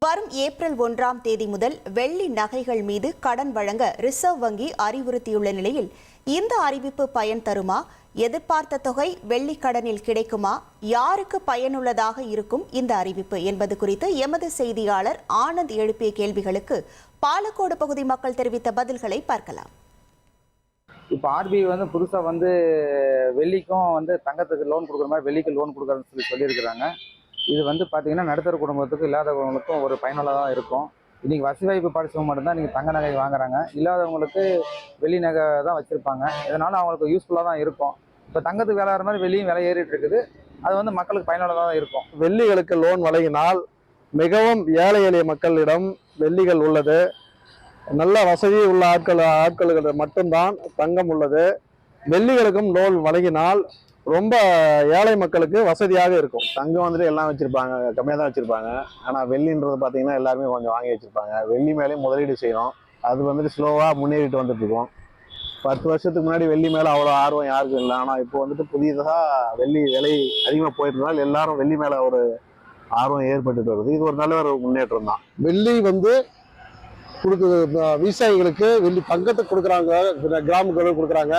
வரும் ஏப்ரல் 1ஆம் தேதி முதல் வெள்ளி நகைகள் மீது கடன் வழங்க ரிசர்வ் வங்கி அறிவுறுத்தியுள்ள நிலையில் இந்த அறிவிப்பு பயன் தருமா? எதிர்பார்த்த தொகை வெள்ளி கடனில் கிடைக்குமா? யாருக்கு பயனுள்ளதாக இருக்கும் இந்த அறிவிப்பு என்பது குறித்து எமது செய்தியாளர் ஆனந்த் எழுப்பிய கேள்விகளுக்கு பாலக்கோடு பகுதி மக்கள் தெரிவித்த பதில்களை பார்க்கலாம். இப்போ ஆர்பிஐ புதுசாக வெள்ளிக்கும் தங்கத்துக்கு லோன் கொடுக்குற மாதிரி வெள்ளிக்கு லோன் கொடுக்குறதுன்னு சொல்லியிருக்கிறாங்க. இது பார்த்தீங்கன்னா நடுத்தர குடும்பத்துக்கு இல்லாதவங்களுக்கும் ஒரு பயனுள்ளதாக இருக்கும். இன்றைக்கி வசதி வாய்ப்பு படித்தவங்க மட்டும்தான் இன்றைக்கி தங்க நகை வாங்குறாங்க. இல்லாதவங்களுக்கு வெள்ளி நகை தான் வச்சுருப்பாங்க. இதனால் அவங்களுக்கு யூஸ்ஃபுல்லாக தான் இருக்கும். இப்போ தங்கத்துக்கு விலை வர மாதிரி வெள்ளியும் விலை ஏறிட்டு இருக்குது. அது மக்களுக்கு பயனுள்ளதாக தான் இருக்கும். வெள்ளிகளுக்கு லோன் வழங்கினால் மிகவும் ஏழை எளிய மக்களிடம் வெள்ளிகள் உள்ளது. நல்ல வசதி உள்ள ஆட்களுக்கு மட்டும்தான் தங்கம் உள்ளது. வெள்ளிகளுக்கும் லோன் வழங்கினால் ரொம்ப ஏழை மக்களுக்கு வசதியாக இருக்கும். தங்கம் எல்லாம் வச்சிருப்பாங்க, கம்மியாக தான் வச்சிருப்பாங்க. ஆனால் வெள்ளின்றது பார்த்தீங்கன்னா எல்லாருமே கொஞ்சம் வாங்கி வச்சிருப்பாங்க. வெள்ளி மேலேயும் முதலீடு செய்யணும். அது ஸ்லோவாக முன்னேறிட்டு வந்துட்டு இருக்கோம். 10 வருஷத்துக்கு முன்னாடி வெள்ளி மேலே அவ்வளோ ஆர்வம் யாருக்கும் இல்லை. ஆனால் இப்போ புதியதாக வெள்ளி விலை அதிகமாக போயிட்டதால் எல்லாரும் வெள்ளி மேலே ஒரு ஆர்வம் ஏற்பட்டுட்டு வருது. இது ஒரு நல்ல ஒரு முன்னேற்றம் தான். வெள்ளி விவசாயிகளுக்கு வெள்ளி தங்கத்தை கொடுக்குறாங்க, கிராமங்களுக்கு கொடுக்குறாங்க.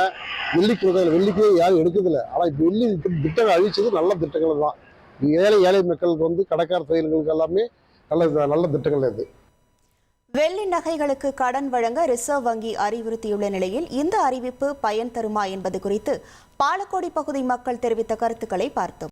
வெள்ளி கொடுக்குறது வெள்ளிக்கு யாரும் எடுக்குதில்ல. ஆனால் இப்போ வெள்ளி திட்டங்கள் அழிச்சது நல்ல திட்டங்கள் தான். ஏழை மக்களுக்கு கடைக்கார தொழில்களுக்கு எல்லாமே நல்ல திட்டங்கள் இது. வெள்ளி நகைகளுக்கு கடன் வழங்க ரிசர்வ் வங்கி அறிவுறுத்தியுள்ள நிலையில் இந்த அறிவிப்பு பயன் தருமா என்பது குறித்து பாலக்கோடு பகுதி மக்கள் தெரிவித்த கருத்துக்களை பார்த்தோம்.